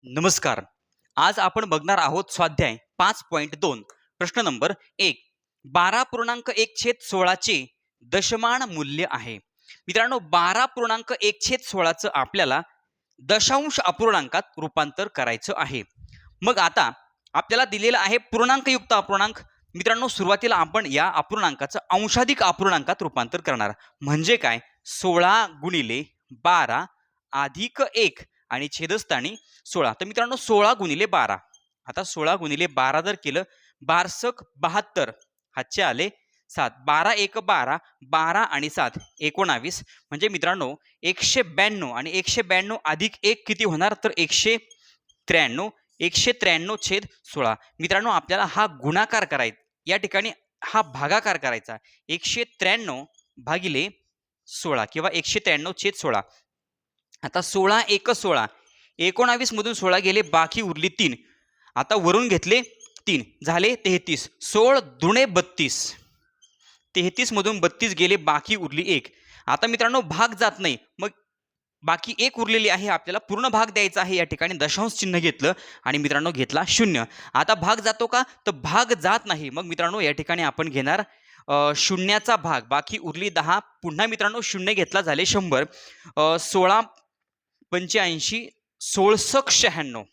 नमस्कार. आज आपण बघणार आहोत स्वाध्याय 5.2 प्रश्न नंबर 1. 12.1/16 चे दशमान मूल्य आहे. मित्रांनो 12.1/16 चं आपल्याला दशांश अपूर्णांकात रूपांतर करायचं आहे. मग आता आपल्याला दिलेला आहे पूर्णांकयुक्त अपूर्णांक. मित्रांनो सुरुवातीला आपण या अपूर्णांकाचं अंशाधिक अपूर्णांकात रूपांतर करणार. म्हणजे काय? 16 गुणिले 12 अधिक 1 आणि छेदस्थानी 16. तर मित्रांनो 16 गुणिले 12. आता 16 गुणिले 12 जर केलं 12 72 हातचे आले 7. 12 1 12 12 आणि 7 19. म्हणजे मित्रांनो 192 आणि 192 अधिक 1 किती होणार? तर 193. 193/16. मित्रांनो आपल्याला हा गुणाकार करायचा, या ठिकाणी हा भागाकार करायचा. 193 भागिले 16 किंवा 193/16. आता 16 1 16. 19 मधून 16 गेले, बाकी उरली 3. आता वरून घेतले 3 झाले 33. 16 दुणे 32. 33 मधून 32 गेले, बाकी उरली 1. आता मित्रांनो भाग जात नाही, मग बाकी 1 उरलेली आहे. आपल्याला पूर्ण भाग द्यायचा आहे. या ठिकाणी दशांश चिन्ह घेतलं आणि मित्रांनो घेतला 0. आता भाग जातो का? तर भाग जात नाही. मग मित्रांनो या ठिकाणी आपण घेणार शून्याचा भाग. बाकी उरली 10. पुन्हा मित्रांनो 0 घेतला, झाले 100. 16 85 1696.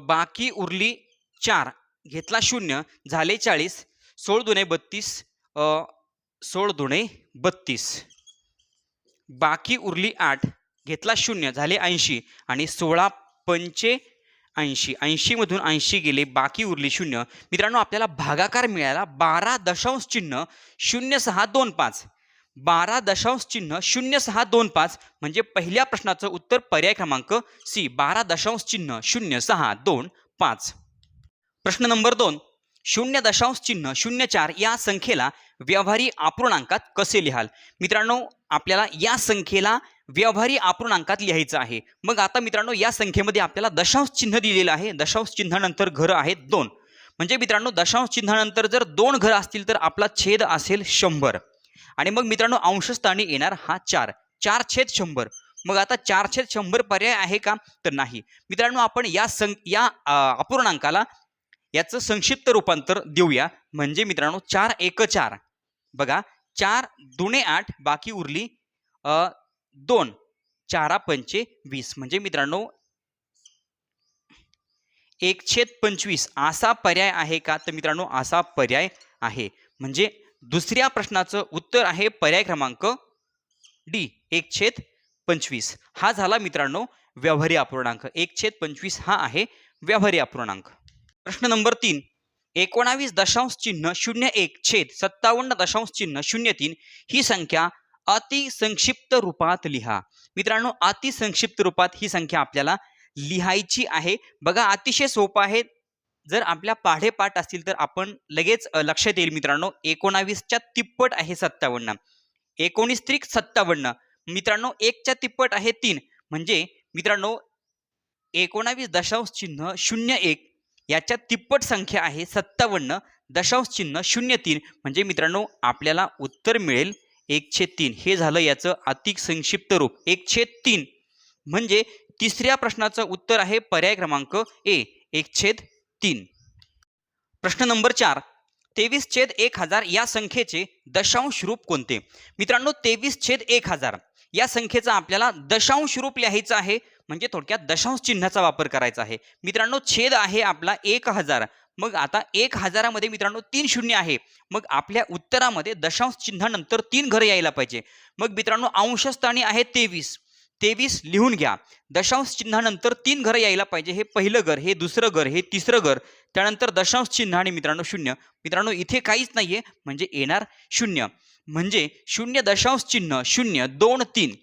बाकी उरली 4, घेतला 0, झाले 40. 16 दुणे 32. 16 दुणे 32. बाकी उरली 8, घेतला 0, झाले 80 आणि 16 85. 80 मधून 80 गेले, बाकी उरली 0. मित्रांनो आपल्याला भागाकार मिळाला 12.0625. 12.0625 म्हणजे पहिल्या प्रश्नाचं उत्तर पर्याय क्रमांक सी 12.0625. प्रश्न नंबर 2. 0.04 या संख्येला व्यवहारी अपूर्णांकात कसे लिहाल? मित्रांनो आपल्याला या संख्येला व्यवहारी अपूर्णांकात लिहायचं आहे. मग आता मित्रांनो या संख्येमध्ये आपल्याला दशांश चिन्ह दिलेलं आहे. दशांश चिन्हानंतर घर आहेत 2. म्हणजे मित्रांनो दशांश चिन्हानंतर जर 2 घर असतील तर आपला छेद असेल 100. आणि मग मित्रांनो अंशस्थानी येणार हा 4. 4/100. मग आता 4/100 पर्याय आहे का? तर नाही. मित्रांनो आपण या अपूर्णांकाला याचं संक्षिप्त रूपांतर देऊया. म्हणजे मित्रांनो 4 1 4. बघा 4 दुणे 8, बाकी उरली 2. 4 पंचे 20. म्हणजे मित्रांनो 1/25 असा पर्याय आहे का? तर मित्रांनो असा पर्याय आहे. म्हणजे दुसऱ्या प्रश्नाचं उत्तर आहे पर्याय क्रमांक डी 1/25. हा झाला मित्रांनो व्यवहारी अपूर्णांक. 1/25 हा आहे व्यवहारी अपूर्णांक. प्रश्न नंबर 3. 19.01/57.03 ही संख्या अतिसंक्षिप्त रूपात लिहा. मित्रांनो अतिसंक्षिप्त रूपात ही संख्या आपल्याला लिहायची आहे. बघा अतिशय सोपं आहे. जर आपल्या पाढेपाठ असतील तर आपण लगेच लक्षात येईल. मित्रांनो 19च्या तिप्पट आहे 57. 19 त्रिक 57. मित्रांनो 1च्या तिप्पट आहे 3. म्हणजे मित्रांनो 19.01 याच्या तिप्पट संख्या आहे 57.03. म्हणजे मित्रांनो आपल्याला उत्तर मिळेल 1/3. हे झालं याचं अतिसंक्षिप्त रूप 1/3. म्हणजे तिसऱ्या प्रश्नाचं उत्तर आहे पर्याय क्रमांक ए 1/3. प्रश्न नंबर 4. 23/1000 या संख्येचे दशांश रूप कोणते? मित्रांनो 23/1000 या संख्येचा आपल्याला दशांश रूप लिहायचं आहे. म्हणजे थोडक्यात दशांश चिन्हाचा वापर करायचा आहे. मित्रांनो छेद आहे आपला 1000. मग आता 1000 मध्ये मित्रांनो 3 शून्य आहे. मग आपल्या उत्तरामध्ये दशांश चिन्हानंतर 3 घर यायला पाहिजे. मग मित्रांनो अंशस्थानी आहे 23. 23 लिहून घ्या. दशांश चिन्हानंतर 3 घर यायला पाहिजे. हे पहिलं घर, हे दुसरं घर, हे तिसरं घर, त्यानंतर दशांश चिन्ह आणि मित्रांनो 0. मित्रांनो इथे काहीच नाहीये म्हणजे येणार 0. म्हणजे 0.0 2 3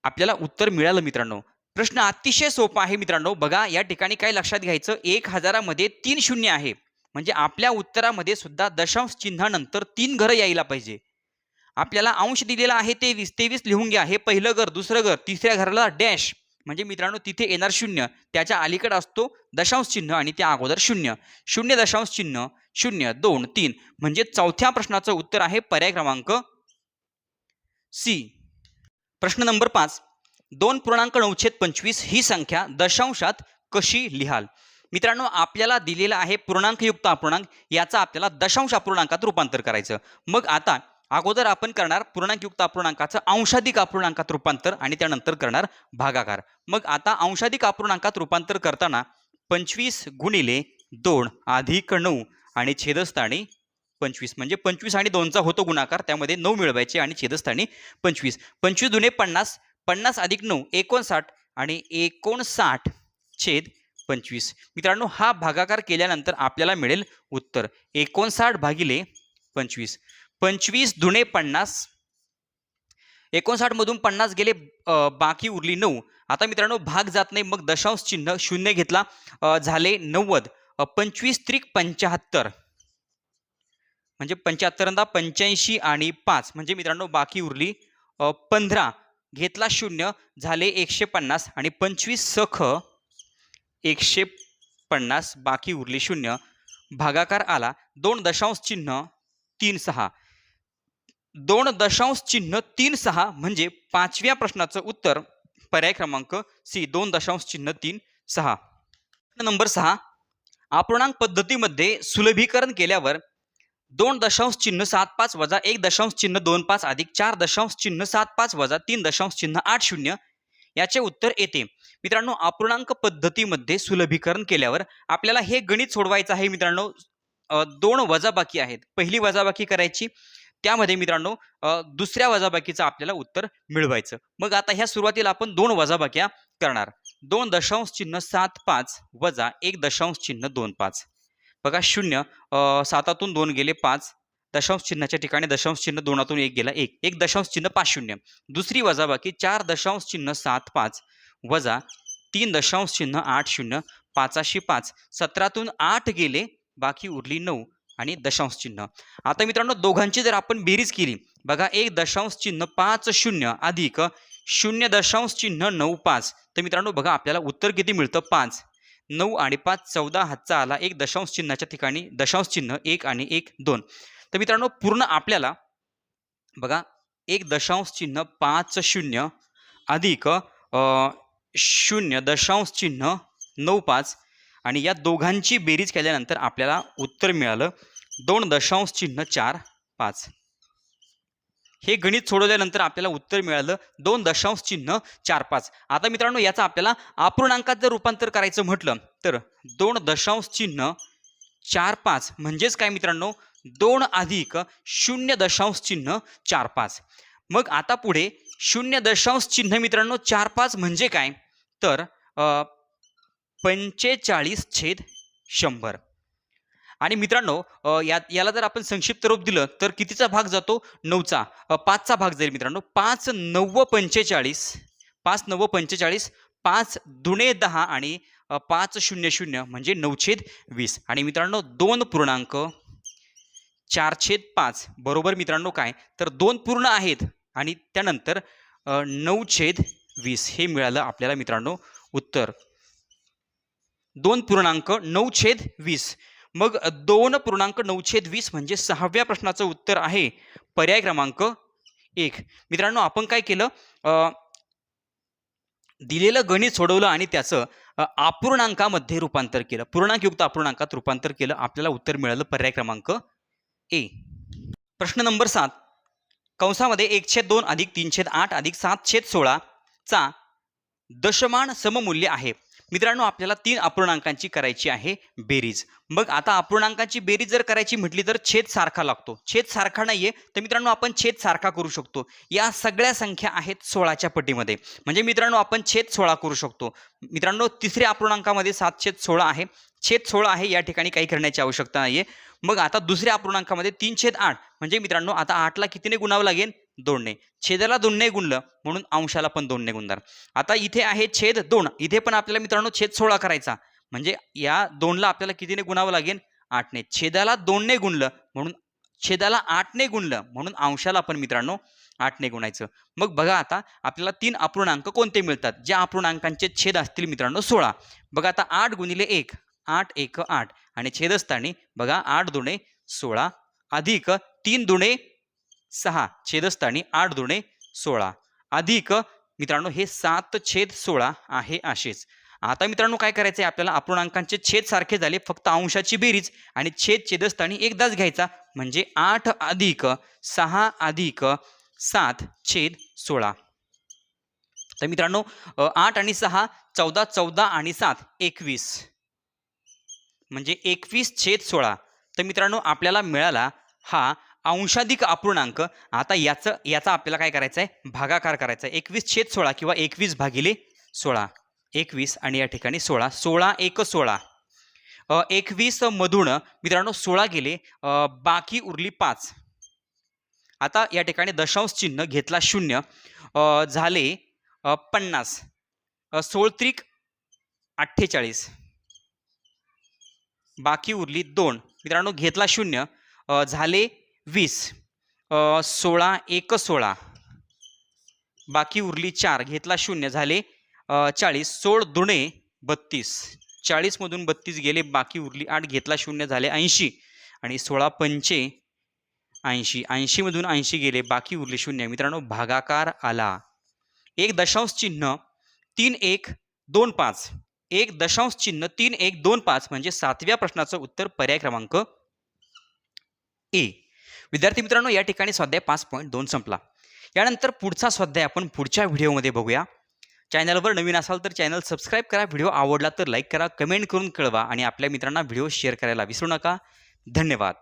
आपल्याला उत्तर मिळालं. मित्रांनो प्रश्न अतिशय सोपा आहे. मित्रांनो बघा या ठिकाणी काय लक्षात घ्यायचं, 1000 मध्ये 3 शून्य आहे. म्हणजे आपल्या उत्तरामध्ये सुद्धा दशांश चिन्हानंतर 3 घर यायला पाहिजे. आपल्याला अंश दिलेला आहे 23. 23 लिहून घ्या. हे पहिलं घर, दुसरं घर, तिसऱ्या घराला डॅश. म्हणजे मित्रांनो तिथे येणार 0. त्याच्या अलीकडे असतो दशांश चिन्ह आणि त्या अगोदर 0. 0.0 2 3. म्हणजे चौथ्या प्रश्नाचं उत्तर आहे पर्याय क्रमांक सी. प्रश्न नंबर 5. 2.9/25 ही संख्या दशांशात कशी लिहाल? मित्रांनो, आपल्याला दिलेला आहे पूर्णांकयुक्त अपूर्णांक, याचा आपल्याला दशांश अपूर्णांकात रूपांतर करायचं. मग आता अगोदर आपण करणार पूर्णांकयुक्त अपूर्णांकाचं अंशाधिक अपूर्णांकात रूपांतर आणि त्यानंतर करणार भागाकार. मग आता अंशाधिक अपूर्णांकात रूपांतर करताना 25 गुणिले 2 अधिक 9 आणि छेदस्थानी 25 म्हणजे 25 आणि 2चा होतो गुणाकार, त्यामध्ये 9 मिळवायचे आणि छेदस्थानी 25. 25 दुने 50, 50 अधिक 9 59 आणि 59 छेद 25. मित्रांनो, हा भागाकार केल्यानंतर आपल्याला मिळेल उत्तर 59 भागिले 25. 25 दुने 50, 59 मधून 50 गेले, बाकी उरली 9. आता मित्रांनो भाग जात नाही, मग दशांश चिन्ह शून्य घेतला, झाले 90. 25 त्रिक 75 म्हणजे 75 85 आणि 5 म्हणजे मित्रांनो बाकी उरली 15. घेतला शून्य, झाले 150 आणि 25 सख 150, बाकी उरली शून्य. भागाकार आला 2.36. 2.36 म्हणजे पाचव्या प्रश्नाचं उत्तर पर्याय क्रमांक सी 2.36. नंबर 6, अपूर्णांक पद्धतीमध्ये सुलभीकरण केल्यावर 2.75 वजा 1.25 अधिक 4.75 वजा 3.80 याचे उत्तर येते. मित्रांनो, अपूर्णांक पद्धतीमध्ये सुलभीकरण केल्यावर आपल्याला हे गणित सोडवायचं आहे. मित्रांनो, 2 वजाबाकी आहेत, पहिली वजाबाकी करायची, त्यामध्ये मित्रांनो दुसऱ्या वजाबाकीचं आपल्याला उत्तर मिळवायचं. मग आता ह्या सुरुवातीला आपण 2 वजाबाक्या करणार. 2.75 वजा 1.25. बघा 0, 7तून 2 गेले 5, दशांश चिन्हाच्या ठिकाणी दशांश चिन्ह 2तून 1 गेला 1, 1.50. दुसरी वजाबाकी 4.75 वजा 3.80, 5शी 5, 17तून 8 गेले, बाकी उरली 9 आणि दशांश चिन्ह. आता मित्रांनो दोघांची जर आपण बेरीज केली, बघा 1.50 अधिक 0.95, तर मित्रांनो बघा आपल्याला उत्तर किती मिळतं 5. 9 आणि 5 14, हातचा आला 1 दशांश चिन्हाच्या ठिकाणी दशांश चिन्ह 1 आणि 1 2. तर मित्रांनो पूर्ण आपल्याला बघा 1.50 अधिक 0.95 आणि या दोघांची बेरीज केल्यानंतर आपल्याला उत्तर मिळालं 2.45. हे गणित सोडवल्यानंतर आपल्याला उत्तर मिळालं 2.45. आता मित्रांनो याचा आपल्याला अपूर्णांकात जर रूपांतर करायचं म्हटलं तर 2.45 म्हणजेच काय मित्रांनो 2 अधिक 0.45. मग आता पुढे 0.45 मित्रांनो 45 म्हणजे काय तर 45/100. आणि मित्रांनो याला जर आपण संक्षिप्त रूप दिलं तर कितीचा भाग जातो 9चा, 5चा भाग जाईल मित्रांनो. 5 9 45, 5 9 45, 5 दुणे 10 आणि 5 0 0 म्हणजे 9/20. आणि मित्रांनो 2.4/5 बरोबर मित्रांनो काय तर 2 पूर्ण आहेत आणि त्यानंतर 9/20 हे मिळालं आपल्याला मित्रांनो उत्तर 2.9/20. मग 2.9/20 म्हणजे 6व्या प्रश्नाचं उत्तर आहे पर्याय क्रमांक 1. मित्रांनो आपण काय केलं, दिलेलं गणित सोडवलं आणि त्याचं अपूर्णांकामध्ये रूपांतर केलं, पूर्णांकयुक्त अपूर्णांकात रूपांतर केलं, आपल्याला उत्तर मिळालं पर्याय क्रमांक ए. प्रश्न नंबर 7, कंसामध्ये 1/2 अधिक 3/8 अधिक 7/16 चा दशमान सममूल्य आहे. मित्रांनो आपल्याला 3 अपूर्णांकांची करायची आहे बेरीज. मग आता अपूर्णांकांची बेरीज जर करायची म्हटली तर छेद सारखा लागतो. छेद सारखा नाहीये तर मित्रांनो आपण छेद सारखा करू शकतो. या सगळ्या संख्या आहेत 16च्या पटीमध्ये, म्हणजे मित्रांनो आपण छेद 16 करू शकतो. मित्रांनो तिसऱ्या अपूर्णांकामध्ये 7/16 आहे, छेद 16 आहे, या ठिकाणी काही करण्याची आवश्यकता नाहीये. मग आता दुसऱ्या अपूर्णांकामध्ये 3/8 म्हणजे मित्रांनो आता 8ला कितीने गुणावं लागेल 2ने. छेदाला 2ने गुणलं म्हणून अंशाला पण 2ने गुणणार. आता इथे आहे छेद 2, इथे पण आपल्याला मित्रांनो छेद 16 करायचा, म्हणजे या 2ला आपल्याला कितीने गुणावं लागेल 8ने. छेदाला 2ने गुणलं म्हणून छेदाला 8ने गुणलं म्हणून अंशाला पण मित्रांनो 8ने गुणायचं. मग बघा आता आपल्याला 3 अपूर्णांक कोणते मिळतात, ज्या अपूर्णांकांचे छेद असतील मित्रांनो 16. बघा आता 8 गुणिले 1 8 1 8 आणि छेदस्थानी बघा 8 दुणे 16 अधिक 3 दुणे 6 छेदस्थानी 8 दुणे 16 अधिक मित्रांनो हे 7/16 आहे असेच. आता मित्रांनो काय करायचं आहे आपल्याला, अपूर्णांकांचे छेद सारखे झाले, फक्त अंशाची बेरीज आणि छेद छेदस्थानी एकदाच घ्यायचा, म्हणजे 8 + 6 + 7/16. तर मित्रांनो 8 आणि 6 14, 14 आणि 7 21, म्हणजे 21/16. तर मित्रांनो आपल्याला मिळाला हा अंशाधिक अपूर्णांक. आता याचा आपल्याला काय करायचं आहे, भागाकार करायचा आहे. 21/16 किंवा 21/16. 21 आणि या ठिकाणी 16, 16 × 16. 21 मधून मित्रांनो 16 गेले, बाकी उरली 5. आता या ठिकाणी दशांश चिन्ह घेतला 0, झाले 50. 16 त्रिक 48, बाकी उरली 2. मित्रांनो घेतला 0, झाले 20. 16 × 16, बाकी उरली 4. घेतला 0, झाले 40. 16 दुणे 32. 40 मधून 32 गेले, बाकी उरली 8. घेतला 0, झाले 80. आणि 16 पंचे 80. 80 मधून 80 गेले, बाकी उरले 0. मित्रांनो भागाकार आला. एक दशांश चिन्ह 3125. एक दशांश चिन्ह 3125 म्हणजे 7व्या प्रश्नाचं उत्तर पर्याय क्रमांक ए. विद्यार्थी मित्रांनो या ठिकाणी स्वाध्याय 5.2 संपला. यानंतर पुढचा स्वाध्याय आपण पुढच्या व्हिडिओमध्ये बघूया. चॅनलवर नवीन असाल तर चॅनल सबस्क्राईब करा, व्हिडिओ आवडला तर लाईक करा, कमेंट करून कळवा आणि आपल्या मित्रांना व्हिडिओ शेअर करायला विसरू नका. धन्यवाद.